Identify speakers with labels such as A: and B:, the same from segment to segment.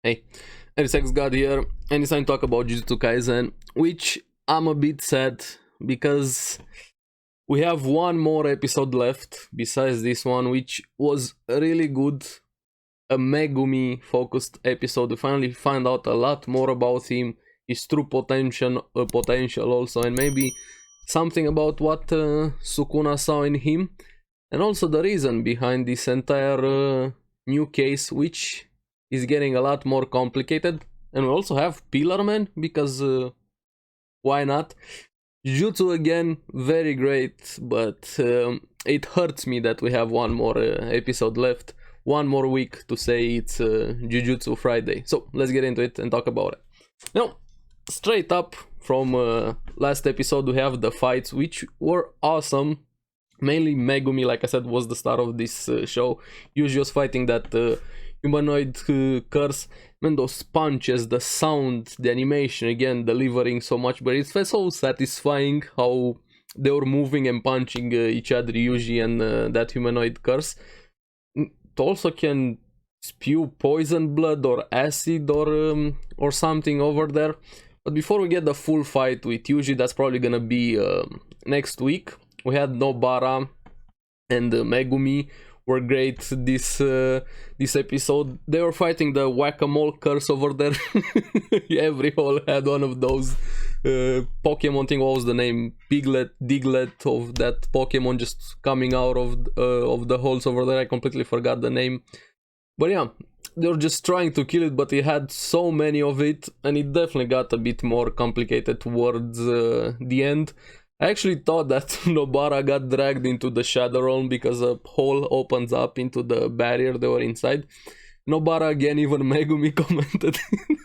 A: Hey, ARESxGOD here, and it's time to talk about Jujutsu Kaisen, which I'm a bit sad because we have one more episode left besides this one, which was really good, a Megumi focused episode. We finally find out a lot more about him, his true potential also, and maybe something about what Sukuna saw in him, and also the reason behind this entire new case, which is getting a lot more complicated. And we also have Pillar Man, because why not? Jujutsu again, very great, but it hurts me that we have one more episode left, one more week to say it's Jujutsu Friday. So let's get into it and talk about it. Now, straight up from last episode, we have the fights, which were awesome. Mainly Megumi, like I said, was the star of this show. Yuji was fighting that humanoid curse. Man, those punches, the sound, the animation, again, delivering so much, but it felt so satisfying how they were moving and punching each other, Yuji and that humanoid curse. It also can spew poison blood or acid or something over there. But before we get the full fight with Yuji, that's probably gonna be next week. We had Nobara and Megumi were great this episode. They were fighting the whack-a-mole curse over there. Every hole had one of those Pokemon thing. What was the name? Diglett of that Pokemon just coming out of the holes over there. I completely forgot the name. But yeah, they were just trying to kill it, but it had so many of it, and it definitely got a bit more complicated towards the end. I actually thought that Nobara got dragged into the Shadow Realm because a hole opens up into the barrier they were inside. Nobara again, even Megumi commented.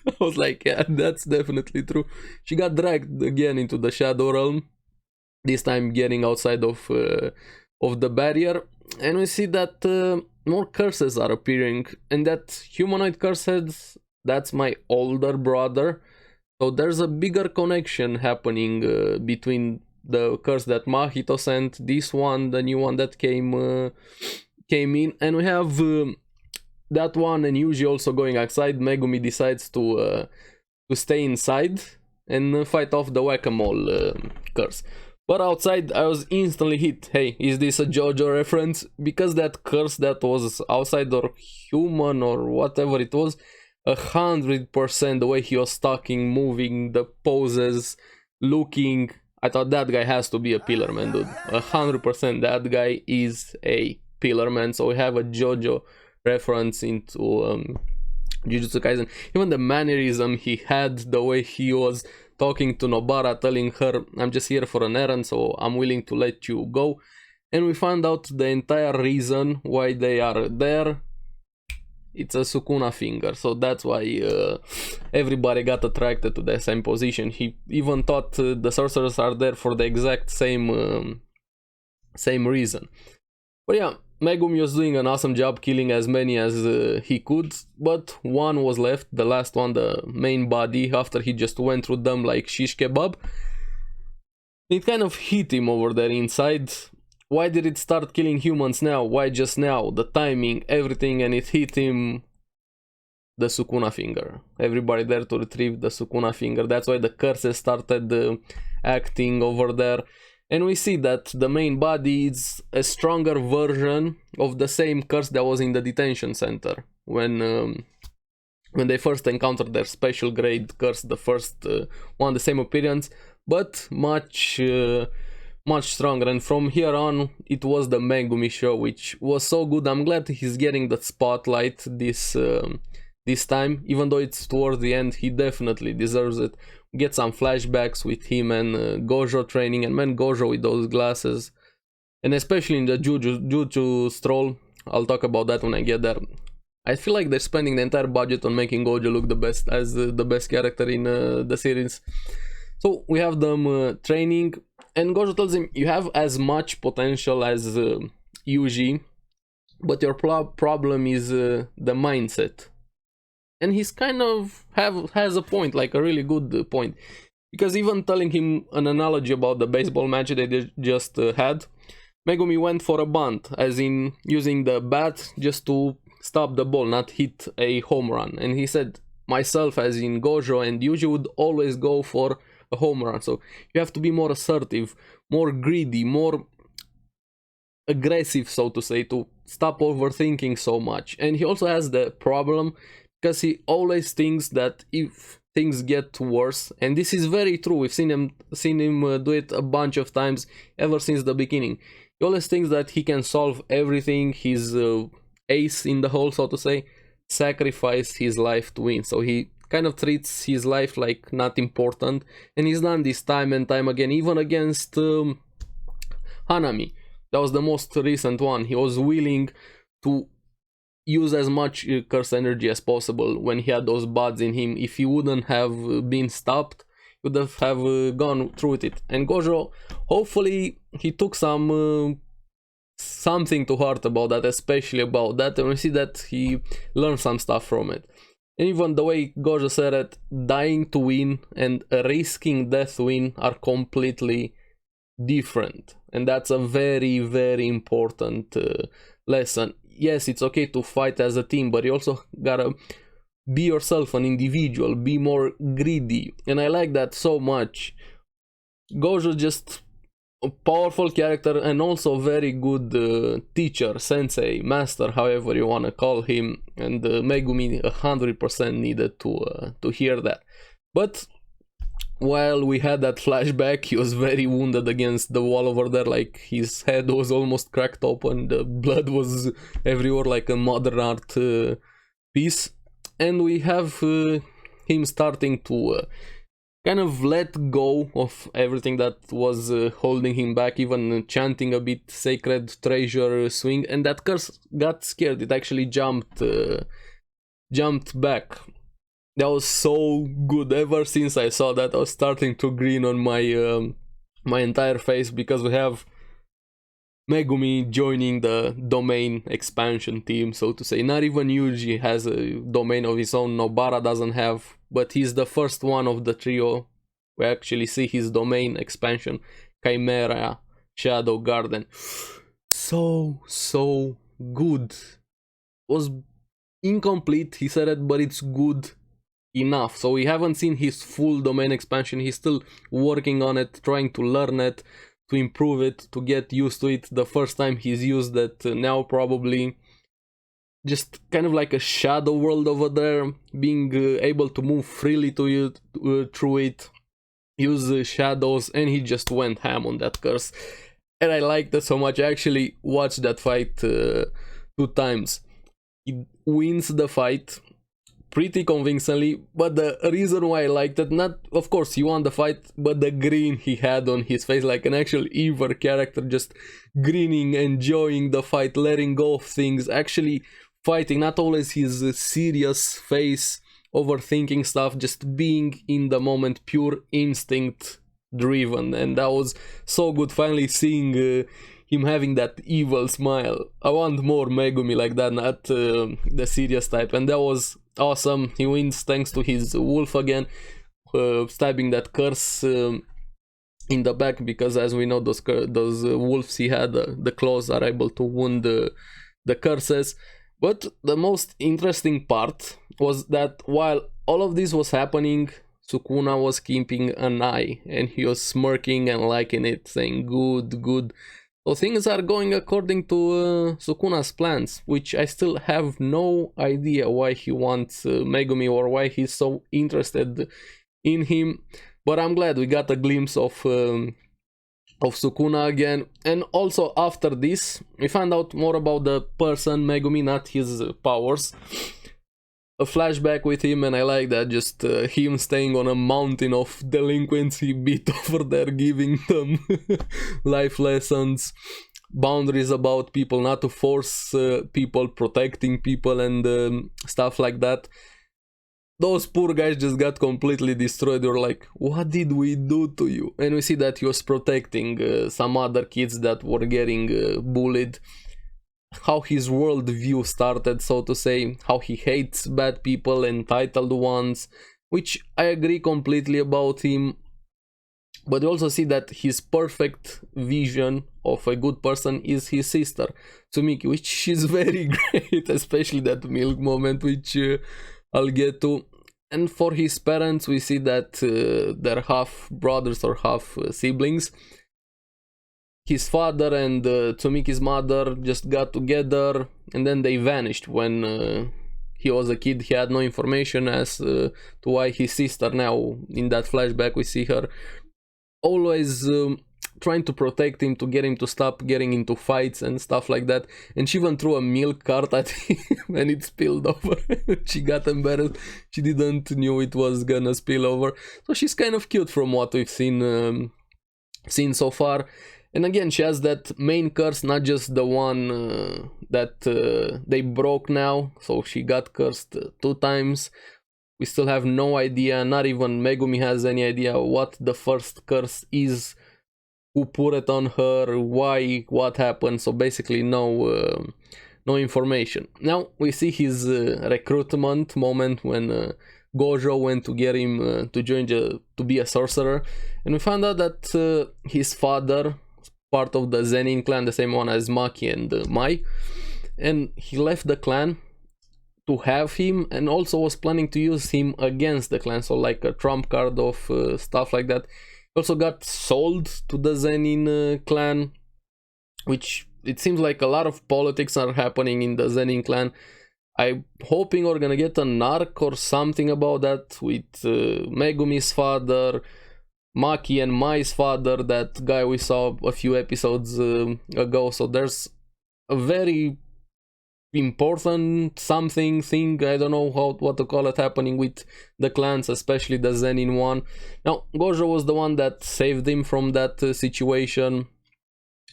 A: I was like, yeah, that's definitely true. She got dragged again into the Shadow Realm, this time getting outside of the barrier. And we see that more curses are appearing, and that humanoid curse says, that's my older brother. So there's a bigger connection happening between the curse that Mahito sent, this one, the new one that came in, and we have that one and Yuji also going outside. Megumi decides to stay inside and fight off the whack-a-mole curse. But outside, I was instantly hit. Hey, is this a JoJo reference? Because that curse that was outside, or human or whatever it was, 100% the way he was talking, moving, the poses, looking, I thought that guy has to be a Pillar Man, dude. 100% that guy is a Pillar Man. So we have a JoJo reference into Jujutsu Kaisen. Even the mannerism he had, the way he was talking to Nobara, telling her, I'm just here for an errand, so I'm willing to let you go. And we found out the entire reason why they are there. It's a Sukuna finger, so that's why everybody got attracted to the same position. He even thought the sorcerers are there for the exact same reason. But yeah, Megumi was doing an awesome job killing as many as he could, but one was left, the last one, the main body, after he just went through them like shish kebab. It kind of hit him over there inside. Why did it start killing humans now? Why just now? The timing, everything, and it hit him, the Sukuna finger. Everybody there to retrieve the Sukuna finger. That's why the curses started acting over there. And we see that the main body is a stronger version of the same curse that was in the detention center. When they first encountered their special grade curse, the first one, the same appearance, but much stronger. And from here on, it was the Megumi show, which was so good. I'm glad he's getting the spotlight this time, even though it's towards the end. He definitely deserves it. Get some flashbacks with him and Gojo training, and man, Gojo with those glasses, and especially in the Jujutsu stroll. I'll talk about that when I get there. I feel like they're spending the entire budget on making Gojo look the best, as the best character in the series. So we have them training, and Gojo tells him, you have as much potential as Yuji, but your problem is the mindset. And he's kind of has a point, like a really good point. Because even telling him an analogy about the baseball match they just had, Megumi went for a bunt, as in using the bat just to stop the ball, not hit a home run. And he said, myself, as in Gojo and Yuji, would always go for a home run. So you have to be more assertive, more greedy, more aggressive, so to say, to stop overthinking so much. And he also has the problem because he always thinks that if things get worse, and this is very true, we've seen him do it a bunch of times ever since the beginning. He always thinks that he can solve everything, he's ace in the hole, so to say, sacrifice his life to win. So he kind of treats his life like not important, and he's done this time and time again, even against Hanami. That was the most recent one. He was willing to use as much curse energy as possible when he had those buds in him. If he wouldn't have been stopped, he would have gone through with it. And Gojo, hopefully he took something to heart about that, especially about that, and we see that he learned some stuff from it. And even the way Gojo said it, dying to win and risking death to win are completely different, and that's a very, very important lesson. Yes, it's okay to fight as a team, but you also gotta be yourself, an individual, be more greedy, and I like that so much. Gojo just a powerful character and also very good teacher, sensei, master, however you wanna call him, and Megumi 100% needed to hear that. But while we had that flashback, he was very wounded against the wall over there, like his head was almost cracked open, the blood was everywhere like a modern art piece. And we have him starting to kind of let go of everything that was holding him back, even chanting a bit sacred treasure swing, and that curse got scared, it actually jumped back. That was so good. Ever since I saw that, I was starting to grin on my my entire face, because we have Megumi joining the domain expansion team, so to say. Not even Yuji has a domain of his own, Nobara doesn't have, but he's the first one of the trio we actually see his domain expansion, Chimera Shadow Garden. So good. Was incomplete, he said it, but it's good enough. So we haven't seen his full domain expansion, he's still working on it, trying to learn it, to improve it, to get used to it. The first time he's used it, now probably just kind of like a shadow world over there, being able to move freely to it, through it, use shadows, and he just went ham on that curse. And I liked it so much. I actually watched that fight 2 times. He wins the fight pretty convincingly, but the reason why I liked it, not, of course, he won the fight, but the grin he had on his face, like an actual evil character, just grinning, enjoying the fight, letting go of things, actually fighting, not always his serious face, overthinking stuff, just being in the moment, pure instinct driven. And that was so good, finally seeing him having that evil smile. I want more Megumi like that, not the serious type. And that was awesome. He wins thanks to his wolf again, stabbing that curse in the back, because as we know, those wolves he had, the claws are able to wound the curses. But the most interesting part was that while all of this was happening, Sukuna was keeping an eye, and he was smirking and liking it, saying good. So things are going according to Sukuna's plans, which I still have no idea why he wants Megumi, or why he's so interested in him. But I'm glad we got a glimpse of Sukuna again. And also after this, we found out more about the person Megumi, not his powers. A flashback with him, and I like that, just him staying on a mountain of delinquents he beat over there, giving them life lessons, boundaries about people, not to force people, protecting people, and stuff like that. Those poor guys just got completely destroyed. They were like, what did we do to you? And we see that he was protecting some other kids that were getting bullied. How his worldview started, so to say, how he hates bad people, entitled ones, which I agree completely about him. But you also see that his perfect vision of a good person is his sister, Tsumiki, which is very great, especially that milk moment, which I'll get to. And for his parents, we see that they're half brothers or half siblings. His father and Tsumiki's mother just got together, and then they vanished when he was a kid. He had no information as to why his sister, now in that flashback we see her always trying to protect him, to get him to stop getting into fights and stuff like that. And she even threw a milk cart at him and it spilled over. She got embarrassed. She didn't knew it was gonna spill over. So she's kind of cute from what we've seen so far. And again, she has that main curse, not just the one that they broke now. So she got cursed 2 times. We still have no idea, not even Megumi has any idea what the first curse is, who put it on her, why, what happened. So basically no information. Now we see his recruitment moment when Gojo went to get him to join to be a sorcerer. And we found out that his father, part of the Zenin clan, the same one as Maki and Mai, and he left the clan to have him, and also was planning to use him against the clan, so like a trump card of stuff like that. He also got sold to the Zenin clan, which it seems like a lot of politics are happening in the Zenin clan. I'm hoping we're gonna get an arc or something about that with Megumi's father, Maki and Mai's father, that guy we saw a few episodes ago. So there's a very important thing, I don't know what to call it, happening with the clans, especially the Zenin one. Now Gojo was the one that saved him from that situation,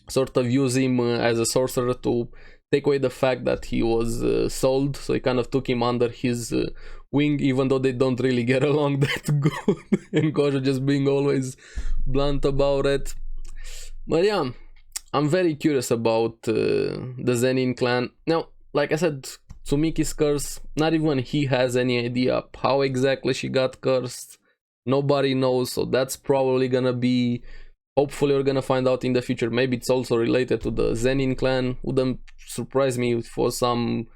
A: sort of use him as a sorcerer to take away the fact that he was sold. So he kind of took him under his wing, even though they don't really get along that good. And Gojo just being always blunt about it. But yeah, I'm very curious about the Zenin clan. Now, like I said, Tsumiki's curse, not even he has any idea how exactly she got cursed. Nobody knows, so that's probably gonna be, hopefully we're gonna find out in the future. Maybe it's also related to the Zenin clan. Wouldn't surprise me for some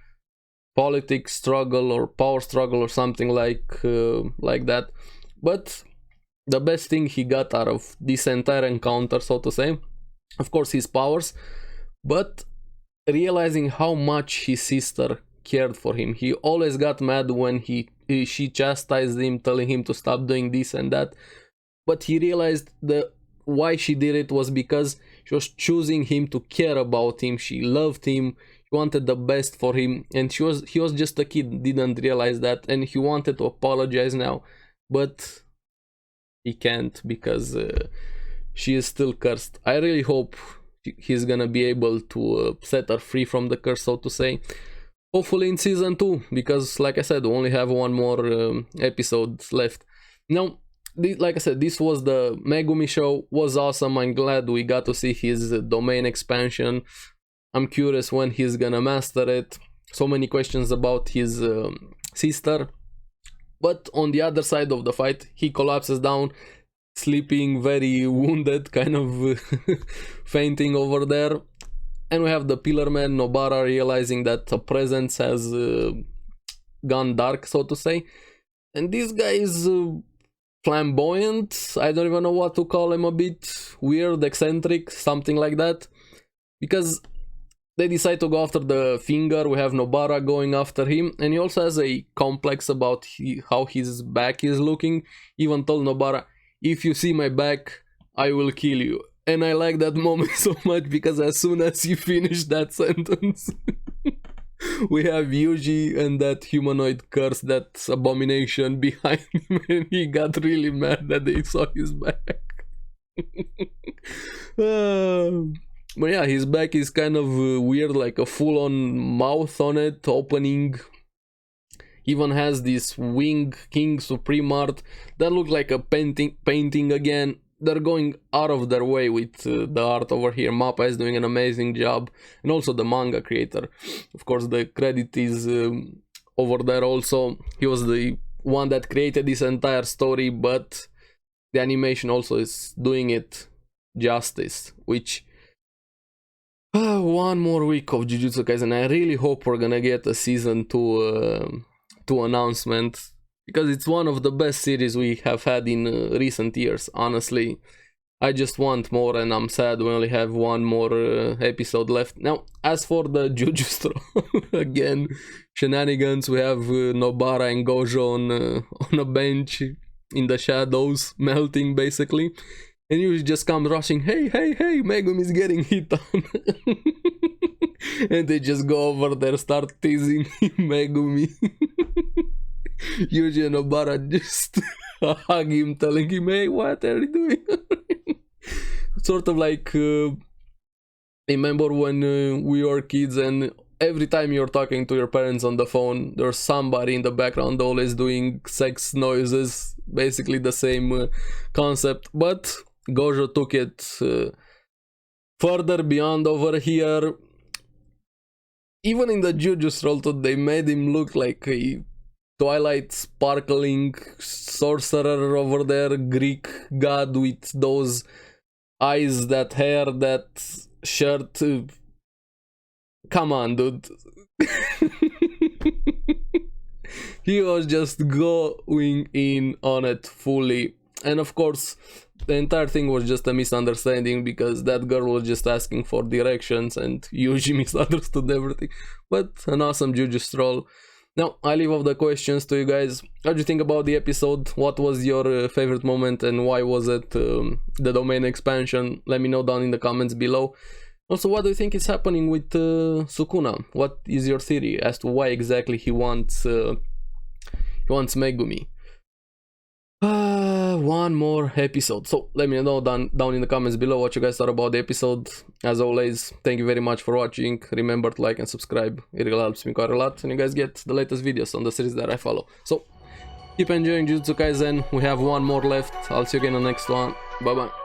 A: politics struggle or power struggle or something like that. But the best thing he got out of this entire encounter, so to say, of course his powers, but realizing how much his sister cared for him. He always got mad when she chastised him, telling him to stop doing this and that, but he realized that why she did it was because she was choosing him to care about him. She loved him, she wanted the best for him, and he was just a kid, didn't realize that, and he wanted to apologize now, but he can't because she is still cursed. I really hope he's gonna be able to set her free from the curse, so to say. Hopefully in season 2, because like I said, we only have one more episode left. Now, like I said, this was the Megumi show, was awesome. I'm glad we got to see his domain expansion. I'm curious when he's gonna master it. So many questions about his sister. But on the other side of the fight, he collapses down, sleeping, very wounded, kind of fainting over there. And we have the Pillar Man, Nobara, realizing that a presence has gone dark, so to say. And this guy is flamboyant. I don't even know what to call him, a bit weird, eccentric, something like that. Because they decide to go after the finger. We have Nobara going after him, and he also has a complex about how his back is looking. Even told Nobara, if you see my back, I will kill you. And I like that moment so much, because as soon as he finished that sentence, we have Yuji and that humanoid curse, that abomination behind him, and he got really mad that they saw his back. But yeah, his back is kind of weird, like a full-on mouth on it, opening. Even has this wing King Supreme art that look like a painting again. They're going out of their way with the art over here. Mappa is doing an amazing job, and also the manga creator. Of course, the credit is over there also. He was the one that created this entire story, but the animation also is doing it justice, which one more week of Jujutsu Kaisen. I really hope we're gonna get a season 2 announcement, because it's one of the best series we have had in recent years, honestly. I just want more, and I'm sad we only have one more episode left. Now, as for the Jujutsu, again, shenanigans, we have Nobara and Gojo on a bench in the shadows, melting basically. And you just come rushing, hey, Megumi's getting hit on. And they just go over there, start teasing Megumi. Yuji and Nobara just hug him, telling him, hey, what are you doing? Sort of like, remember when we were kids and every time you're talking to your parents on the phone, there's somebody in the background always doing sex noises, basically the same concept, but Gojo took it further beyond over here. Even in the Jujutsu, they made him look like a Twilight sparkling sorcerer over there, Greek god with those eyes, that hair, that shirt. Come on, dude. He was just going in on it fully. And of course, the entire thing was just a misunderstanding because that girl was just asking for directions and Yuji misunderstood everything. But an awesome Jujutsu troll. Now, I leave off the questions to you guys. What do you think about the episode? What was your favorite moment and why was it the domain expansion? Let me know down in the comments below. Also, what do you think is happening with Sukuna? What is your theory as to why exactly he wants Megumi? One more episode. So let me know down in the comments below what you guys thought about the episode. As always, thank you very much for watching. Remember to like and subscribe. It really helps me quite a lot. And you guys get the latest videos on the series that I follow. So keep enjoying Jujutsu Kaisen. We have one more left. I'll see you again in the next one. Bye bye.